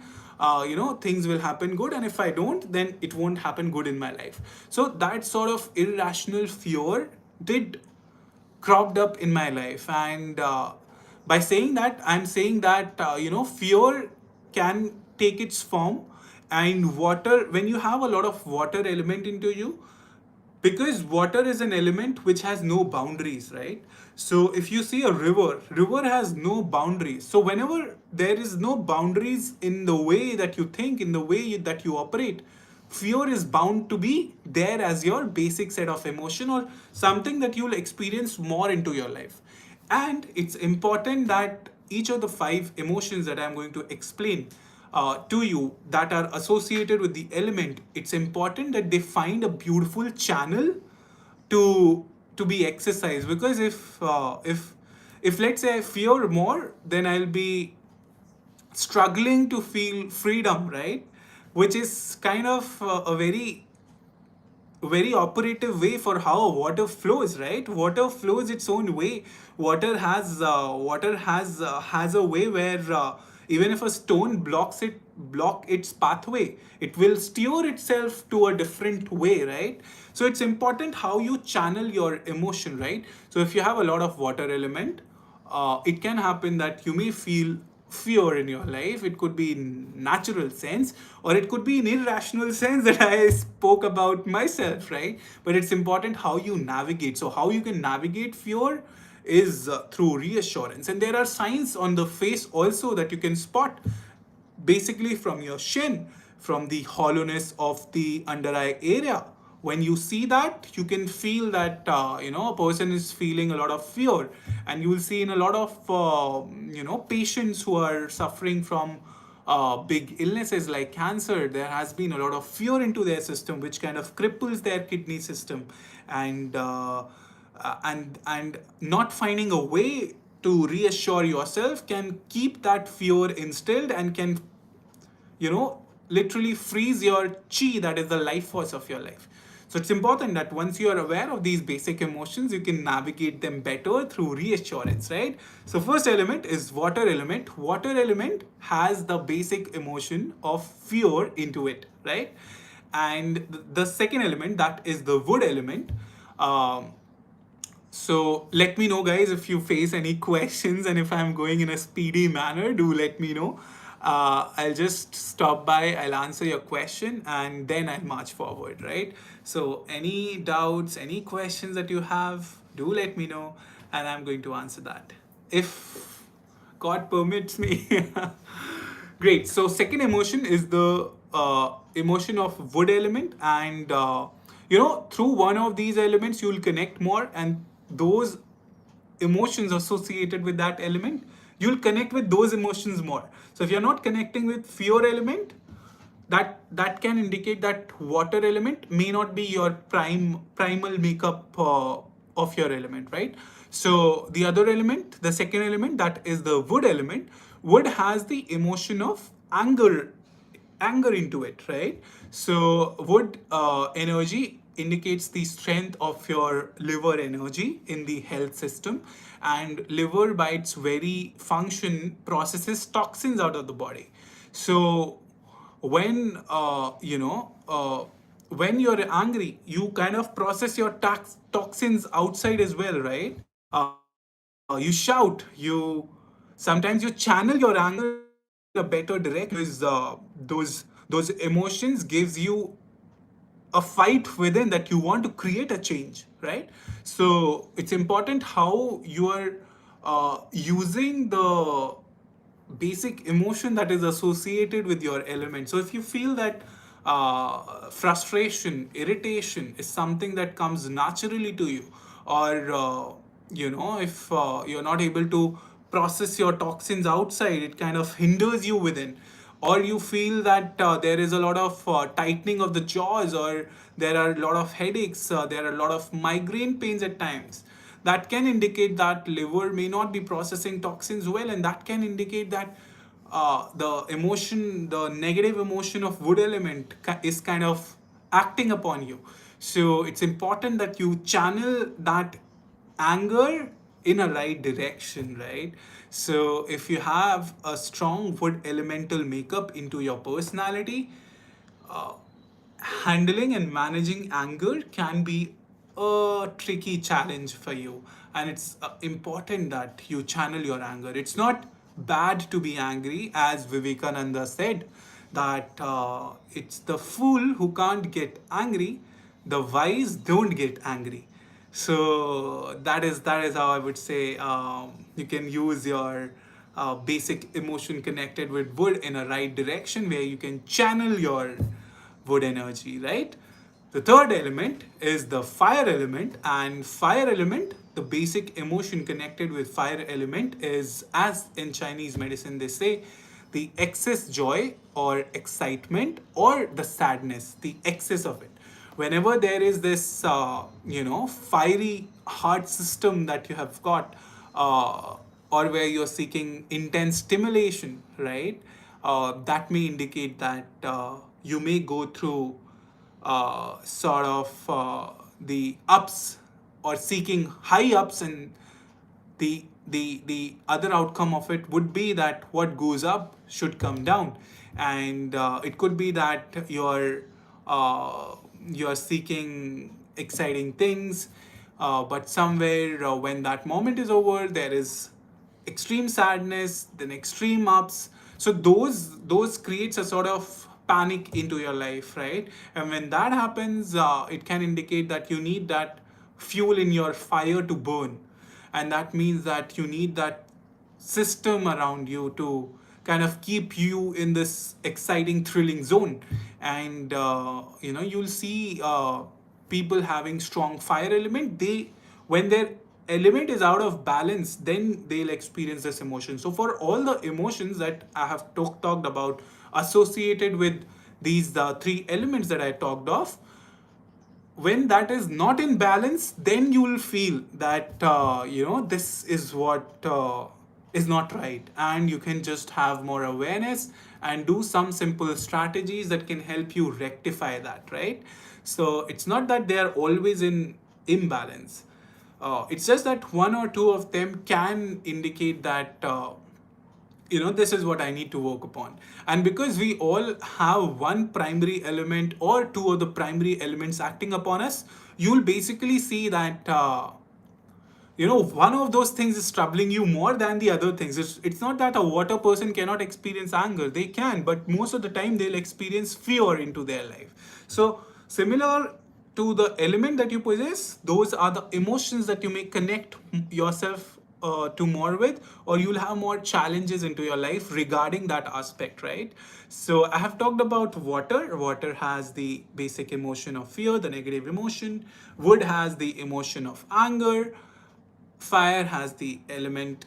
things will happen good, and if I don't, then it won't happen good in my life. So that sort of irrational fear did cropped up in my life. And by saying that, I'm saying that fear can take its form. And water, when you have a lot of water element into you, because water is an element which has no boundaries, right? So if you see a river has no boundaries. So whenever there is no boundaries in the way that you think, in the way that you operate, fear is bound to be there as your basic set of emotion, or something that you'll experience more into your life. And it's important that each of the five emotions that I'm going to explain to you that are associated with the element, it's important that they find a beautiful channel to be exercised. Because if let's say I fear more, then I'll be struggling to feel freedom, right? Which is kind of a very operative way for how water flows, right? Water flows its own way. Water has a way where even if a stone block its pathway, it will steer itself to a different way, right? So it's important how you channel your emotion, right? So if you have a lot of water element, it can happen that you may feel fear in your life. It could be in natural sense, or it could be in irrational sense that I spoke about myself, right? But it's important how you navigate. So how you can navigate fear is through reassurance. And there are signs on the face also that you can spot, basically from your shin, from the hollowness of the under eye area. When you see that, you can feel that a person is feeling a lot of fear. And you will see in a lot of patients who are suffering from big illnesses like cancer, there has been a lot of fear into their system, which kind of cripples their kidney system. And not finding a way to reassure yourself can keep that fear instilled, and can literally freeze your chi, that is the life force of your life. So it's important that once you are aware of these basic emotions, you can navigate them better through reassurance, right? So first element is water element. Water element has the basic emotion of fear into it, right? And the second element, that is the wood element. Um, so let me know, guys, if you face any questions, and if I'm going in a speedy manner, do let me know. I'll just stop by, I'll answer your question, and then I'll march forward, right? So any doubts, any questions that you have, do let me know, and I'm going to answer that, if God permits me. Great. So second emotion is the emotion of wood element, and through one of these elements you'll connect more, and those emotions associated with that element, you'll connect with those emotions more. So if you're not connecting with fear element, that can indicate that water element may not be your primal makeup of your element, right? So the other element, the second element, that is the wood element. Wood has the emotion of anger into it, right? So wood energy indicates the strength of your liver energy in the health system, and liver by its very function processes toxins out of the body. So when when you're angry, you kind of process your toxins outside as well, right? You shout, sometimes you channel your anger in a better direction, because those emotions gives you a fight within, that you want to create a change, right? So it's important how you are using the basic emotion that is associated with your element. So if you feel that frustration, irritation is something that comes naturally to you, or if you're not able to process your toxins outside, it kind of hinders you within, or you feel that there is a lot of tightening of the jaws, or there are a lot of headaches, there are a lot of migraine pains at times, that can indicate that liver may not be processing toxins well, and that can indicate that the negative emotion of wood element is kind of acting upon you. So it's important that you channel that anger in a right direction, right? So if you have a strong wood elemental makeup into your personality, uh, handling and managing anger can be a tricky challenge for you, and it's important that you channel your anger. It's not bad to be angry, as Vivekananda said, that it's the fool who can't get angry, the wise don't get angry. So that is how I would say you can use your basic emotion connected with wood in a right direction, where you can channel your wood energy, right? The third element is the fire element, and fire element, the basic emotion connected with fire element is, as in Chinese medicine they say, the excess joy or excitement, or the sadness, the excess of it. Whenever there is this, fiery heart system that you have got, or where you're seeking intense stimulation, right? That may indicate that you may go through sort of the ups, or seeking high ups, and the other outcome of it would be that what goes up should come down, and it could be that you're seeking exciting things, but somewhere when that moment is over, there is extreme sadness, then extreme ups. So those creates a sort of panic into your life, right? And when that happens, it can indicate that you need that fuel in your fire to burn, and that means that you need that system around you to kind of keep you in this exciting, thrilling zone. And you'll see people having strong fire element, they, when their element is out of balance, then they'll experience this emotion. So for all the emotions that I have talked about associated with these the three elements that I talked of, when that is not in balance, then you will feel that this is what is not right, and you can just have more awareness and do some simple strategies that can help you rectify that, right? So it's not that they are always in imbalance. It's just that one or two of them can indicate that this is what I need to work upon. And because we all have one primary element or two of the primary elements acting upon us, you'll basically see that one of those things is troubling you more than the other things. It's not that a water person cannot experience anger. They can, but most of the time they'll experience fear into their life. So similar to the element that you possess, those are the emotions that you may connect yourself to more with, or you'll have more challenges into your life regarding that aspect, right? So I have talked about water. Water has the basic emotion of fear, the negative emotion. Wood has the emotion of anger. Fire has the element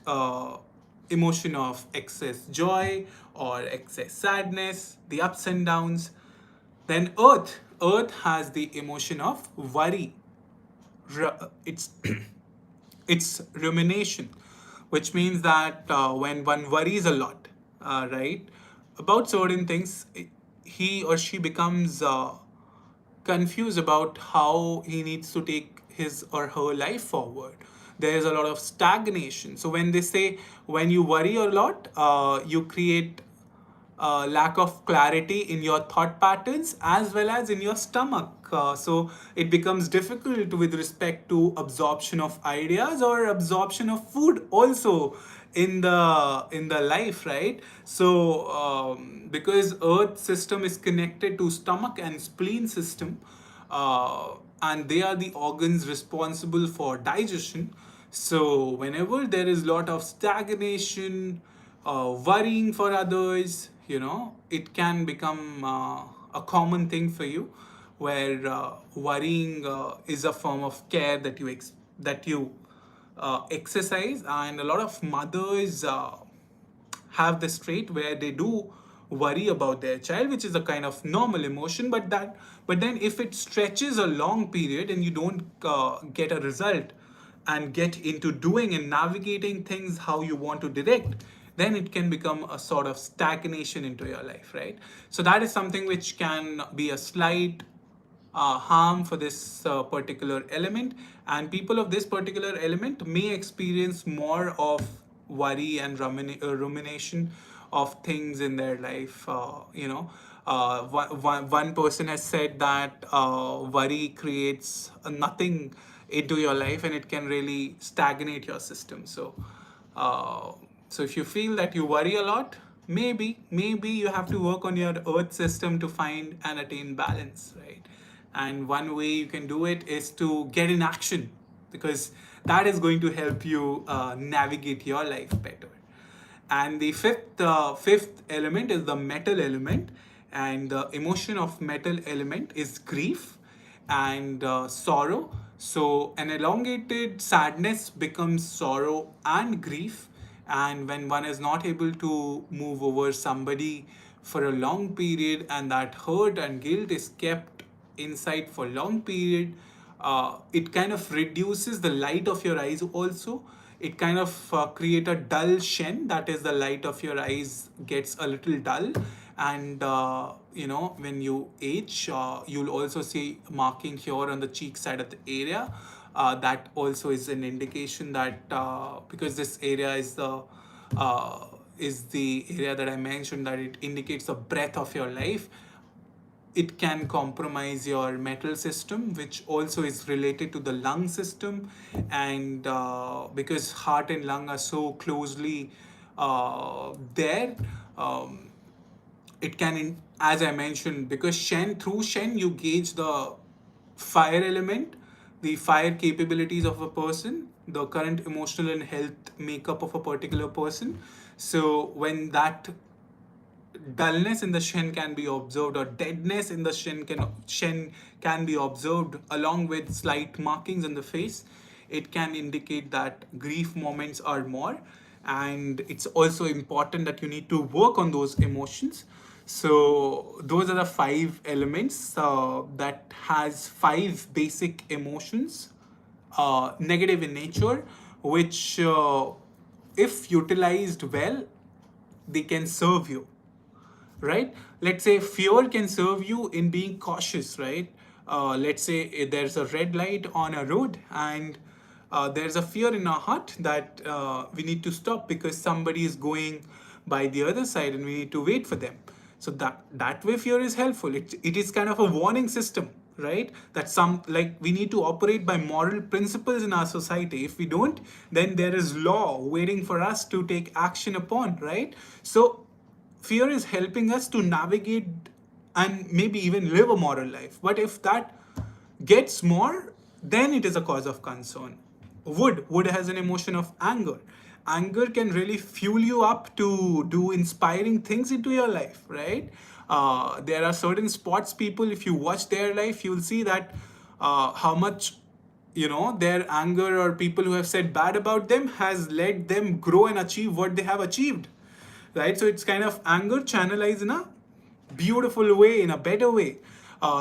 emotion of excess joy or excess sadness, the ups and downs. Then earth has the emotion of worry. It's it's rumination, which means that when one worries a lot, right, about certain things, he or she becomes confused about how he needs to take his or her life forward. There is a lot of stagnation. So when they say when you worry a lot, you create lack of clarity in your thought patterns as well as in your stomach. So it becomes difficult with respect to absorption of ideas or absorption of food also in the life, right? So because earth system is connected to stomach and spleen system, and they are the organs responsible for digestion. So whenever there is lot of stagnation, worrying for others, it can become a common thing for you, where worrying is a form of care that you exercise. And a lot of mothers have this trait where they do worry about their child, which is a kind of normal emotion. But then if it stretches a long period and you don't get a result and get into doing and navigating things how you want to direct, then it can become a sort of stagnation into your life, right? So that is something which can be a slight harm for this particular element, and people of this particular element may experience more of worry and rumination of things in their life. One person has said that worry creates nothing into your life, and it can really stagnate your system. Uh, so if you feel that you worry a lot, maybe you have to work on your earth system to find and attain balance, right? And one way you can do it is to get in action, because that is going to help you navigate your life better. And the fifth element is the metal element, and the emotion of metal element is grief and sorrow. So an elongated sadness becomes sorrow and grief, and when one is not able to move over somebody for a long period, and that hurt and guilt is kept inside for long period, it kind of reduces the light of your eyes also. It kind of create a dull shen, that is the light of your eyes gets a little dull. And when you age, you'll also see marking here on the cheek side of the area. That also is an indication that because this area is the area that I mentioned, that it indicates the breadth of your life. It can compromise your metal system, which also is related to the lung system. And because heart and lung are so closely there, it can, as I mentioned, because through Shen, you gauge the fire element, the fire capabilities of a person, the current emotional and health makeup of a particular person. So when that dullness in the shen can be observed, or deadness in the shen can be observed along with slight markings in the face, it can indicate that grief moments are more. And it's also important that you need to work on those emotions. So those are the five elements that has five basic emotions, negative in nature, which if utilized well, they can serve you, right? Let's say fear can serve you in being cautious, right? Let's say there's a red light on a road, and there's a fear in our heart that we need to stop because somebody is going by the other side and we need to wait for them. So that way fear is helpful. It is kind of a warning system, right? That some, like, we need to operate by moral principles in our society. If we don't, then there is law waiting for us to take action upon, right? So fear is helping us to navigate and maybe even live a moral life. But if that gets more, then it is a cause of concern. Wood has an emotion of anger. Anger can really fuel you up to do inspiring things into your life, right? There are certain sports people, if you watch their life, you'll see that how much, their anger or people who have said bad about them has led them grow and achieve what they have achieved, right? So it's kind of anger channelized in a beautiful way, in a better way.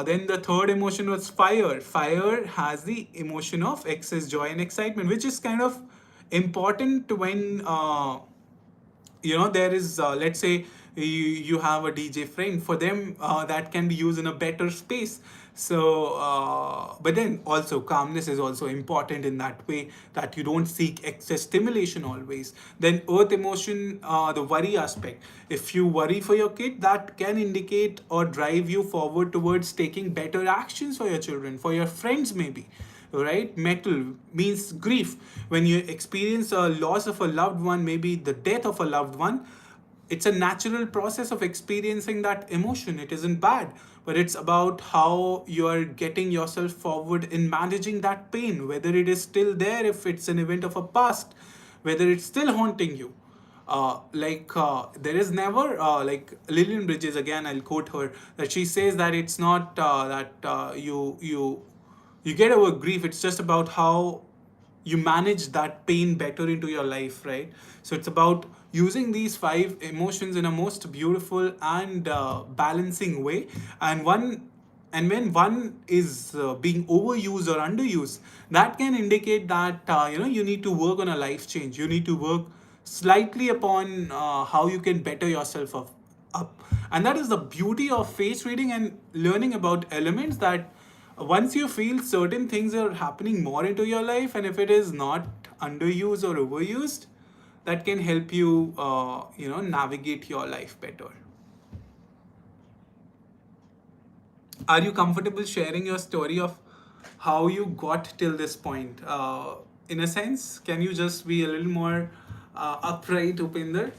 Then the third emotion was fire. Fire has the emotion of excess joy and excitement, which is kind of important when there is, let's say you have a DJ friend. For them, that can be used in a better space. So but then also calmness is also important in that way, that you don't seek excess stimulation always. Then earth emotion, the worry aspect. If you worry for your kid, that can indicate or drive you forward towards taking better actions for your children, for your friends maybe, right? Metal means grief. When you experience a loss of a loved one, maybe the death of a loved one, it's a natural process of experiencing that emotion. It isn't bad, but it's about how you're getting yourself forward in managing that pain, whether it is still there, if it's an event of a past, whether it's still haunting you. There is never, like Lillian Bridges, again I'll quote her, that she says that it's not that you get over grief. It's just about how you manage that pain better into your life, right? So it's about using these five emotions in a most beautiful and balancing way. And when one is being overused or underused, that can indicate that you need to work on a life change. You need to work slightly upon how you can better yourself up. And that is the beauty of face reading and learning about elements, that once you feel certain things are happening more into your life, and if it is not underused or overused, that can help you navigate your life better. Are you comfortable sharing your story of how you got till this point? In a sense, can you just be a little more upright, Upinder?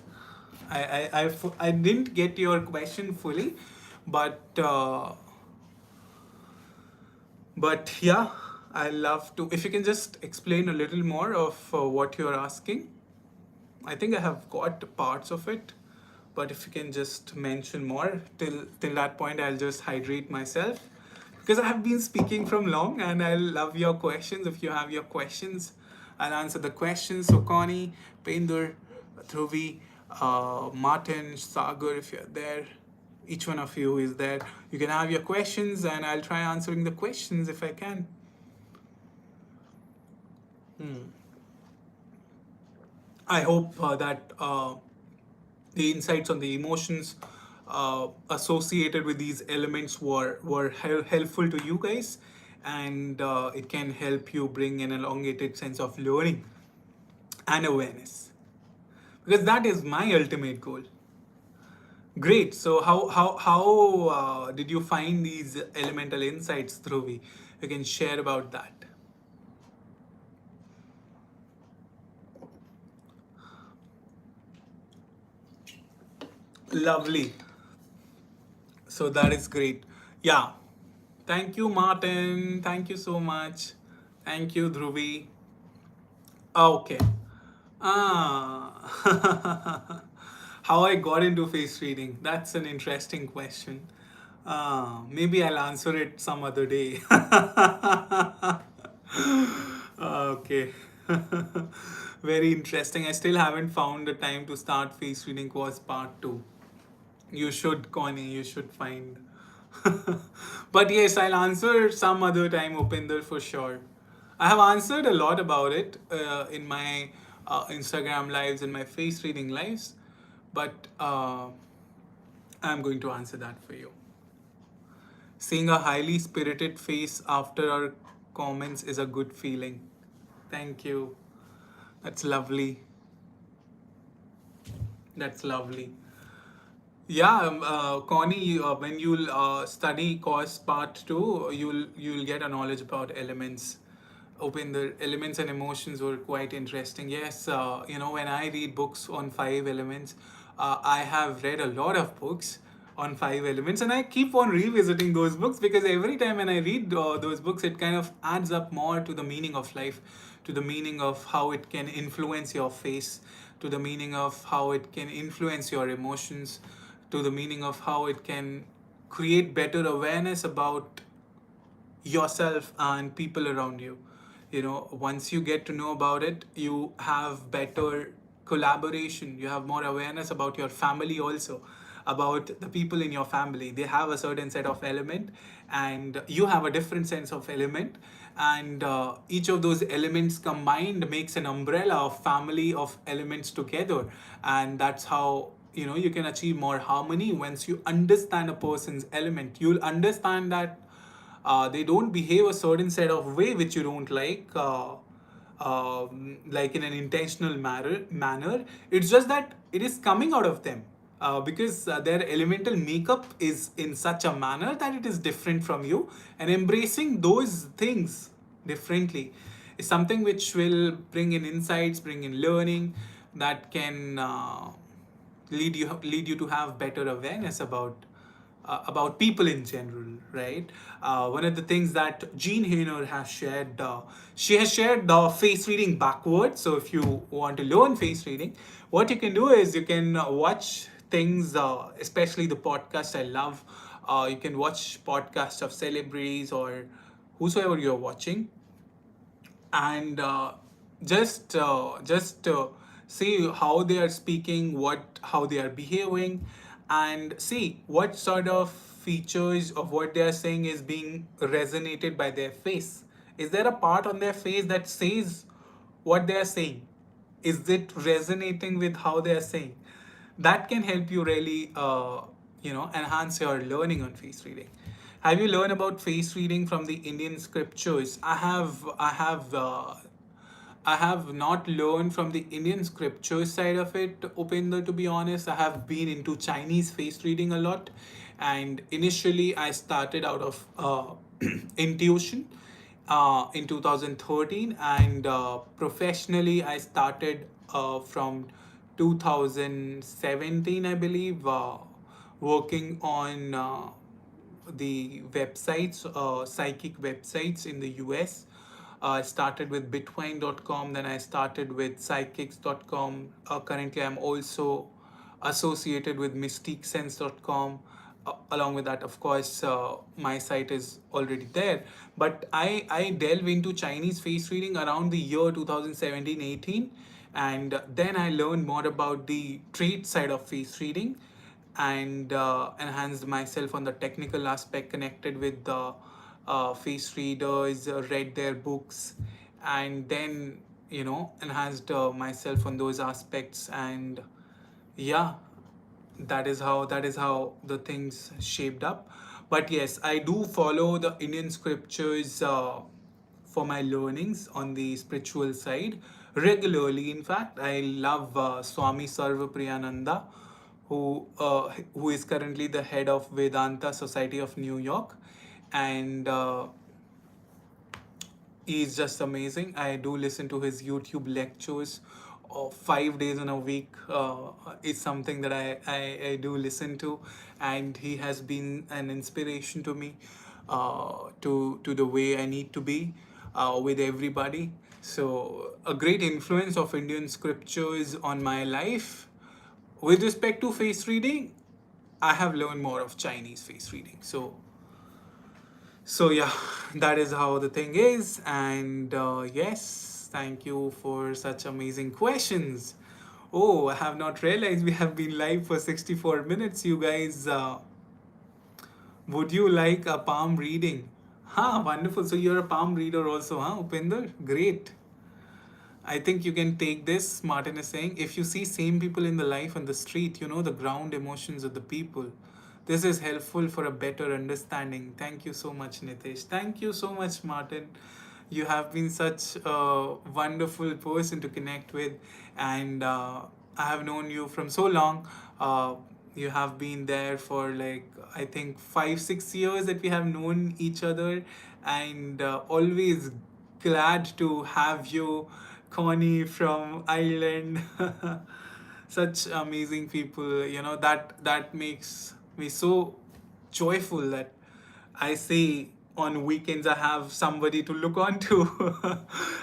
I didn't get your question fully, but yeah, I love to. If you can just explain a little more of what you're asking. I think I have got parts of it, but if you can just mention more, till that point, I'll just hydrate myself, because I have been speaking from long, and I love your questions. If you have your questions, I'll answer the questions. So Connie, Pendur, Dhruvi, Martin, Sagar, if you're there, each one of you is there. You can have your questions, and I'll try answering the questions if I can. I hope that the insights on the emotions associated with these elements were helpful to you guys, and it can help you bring an elongated sense of learning and awareness, because that is my ultimate goal. Great. So how did you find these elemental insights, Dhruvi? You can share about that. Lovely. So that is great. Yeah. Thank you, Martin. Thank you so much. Thank you, Dhruvi. Okay. Ah. How I got into face reading. That's an interesting question. Maybe I'll answer it some other day. Okay. Very interesting. I still haven't found the time to start face reading course part 2. You should, Connie, you should find. But yes, I'll answer some other time, Upinder, for sure. I have answered a lot about it in my Instagram lives and my face reading lives, but I'm going to answer that for you. Seeing a highly spirited face after our comments is a good feeling. Thank you. That's lovely. That's lovely. Yeah, Connie, when you'll study course part two, you'll get a knowledge about elements. Open the elements and emotions were quite interesting. Yes, when I read books on five elements, I have read a lot of books on five elements, and I keep on revisiting those books because every time when I read those books, it kind of adds up more to the meaning of life, to the meaning of how it can influence your face, to the meaning of how it can influence your emotions, to the meaning of how it can create better awareness about yourself and people around you. Once you get to know about it, you have better collaboration, you have more awareness about your family also, about the people in your family. They have a certain set of element, and you have a different sense of element, and each of those elements combined makes an umbrella of family of elements together. And that's how you can achieve more harmony. Once you understand a person's element, you'll understand that they don't behave a certain set of way which you don't like in an intentional manner. It's just that it is coming out of them, because their elemental makeup is in such a manner that it is different from you, and embracing those things differently is something which will bring in insights, bring in learning, that can lead you to have better awareness about people in general, right? One of the things that Jean Hainer has shared, she has shared face reading backwards. So if you want to learn face reading, what you can do is you can watch things, especially the podcast I love. You can watch podcasts of celebrities or whosoever you're watching, and just see how they are speaking, what how they are behaving, and see what sort of features of what they are saying is being resonated by their face. Is there a part on their face that says what they are saying? Is it resonating with how they are saying? That can help you really enhance your learning on face reading. Have you learned about face reading from the Indian scriptures? I have not learned from the Indian scripture side of it, Upinder, to be honest. I have been into Chinese face reading a lot. And initially, I started out of intuition in 2013. And professionally, I started from 2017, I believe, working on the websites, psychic websites in the US. I started with bitwine.com, then I started with psychics.com. Currently, I'm also associated with mystiquesense.com. Along with that, of course, my site is already there. But I delve into Chinese face reading around the year 2017-18. And then I learned more about the trade side of face reading, and enhanced myself on the technical aspect, connected with the face readers, read their books, and then enhanced myself on those aspects. And yeah, that is how the things shaped up. But yes, I do follow the Indian scriptures for my learnings on the spiritual side regularly. In fact, I love Swami Sarvapriyananda, who is currently the head of Vedanta Society of New York, and he's just amazing. I do listen to his YouTube lectures 5 days in a week. Is something that I do listen to, and he has been an inspiration to me, to the way I need to be with everybody. So a great influence of Indian scriptures on my life. With respect to face reading, I have learned more of Chinese face reading. So yeah, that is how the thing is. And yes, thank you for such amazing questions. Oh, I have not realized we have been live for 64 minutes. You guys, would you like a palm reading? Huh, wonderful. So you're a palm reader also, huh, Upinder? Great. I think you can take this. Martin is saying, if you see same people in the life on the street, you know the ground emotions of the people. This is helpful for a better understanding. Thank you so much, Nitesh. Thank you so much, Martin. You have been such a wonderful person to connect with, and I have known you from so long. You have been there for like, I think 5 6 years that we have known each other, and always glad to have you, Connie from Ireland. Such amazing people, that makes me so joyful that I say on weekends I have somebody to look on to.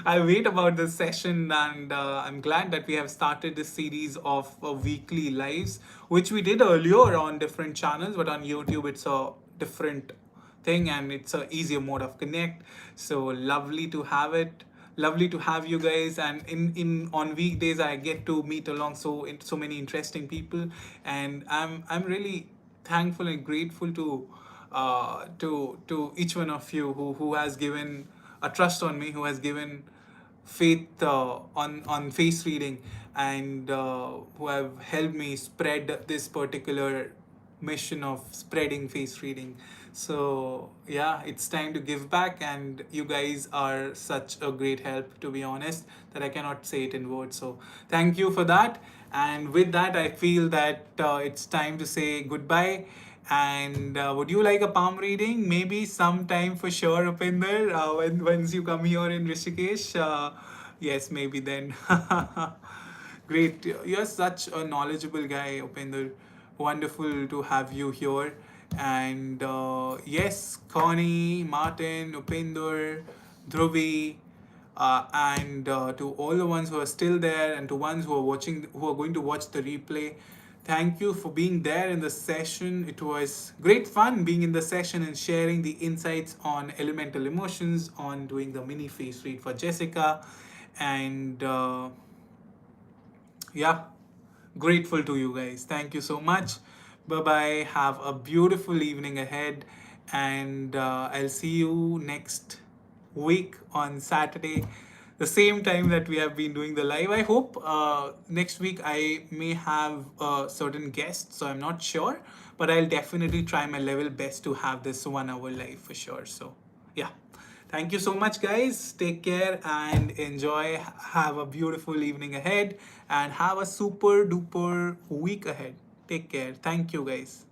I wait about this session, and I'm glad that we have started this series of weekly lives, which we did earlier on different channels, but on YouTube it's a different thing and it's a easier mode of connect. So lovely to have it. Lovely to have you guys, and in on weekdays I get to meet along so many interesting people, and I'm really thankful and grateful to each one of you who has given a trust on me, who has given faith on face reading, and who have helped me spread this particular mission of spreading face reading. So yeah, it's time to give back, and you guys are such a great help, to be honest, that I cannot say it in words. So thank you for that. And with that, I feel that it's time to say goodbye. And would you like a palm reading? Maybe sometime for sure, Upinder, when once you come here in Rishikesh. Yes, maybe then. Great. You're such a knowledgeable guy, Upinder. Wonderful to have you here. And yes, Connie, Martin, Upinder, Dhruvi, and to all the ones who are still there, and to ones who are watching, who are going to watch the replay, thank you for being there in the session. It was great fun being in the session and sharing the insights on elemental emotions, on doing the mini face read for Jessica, and yeah, grateful to you guys. Thank you so much. Bye bye. Have a beautiful evening ahead, and I'll see you next week on Saturday, the same time that we have been doing the live. I hope next week I may have a certain guest, so I'm not sure, but I'll definitely try my level best to have this 1 hour live for sure. So yeah, thank you so much, guys. Take care and enjoy. Have a beautiful evening ahead, and have a super duper week ahead. Take care. Thank you, guys.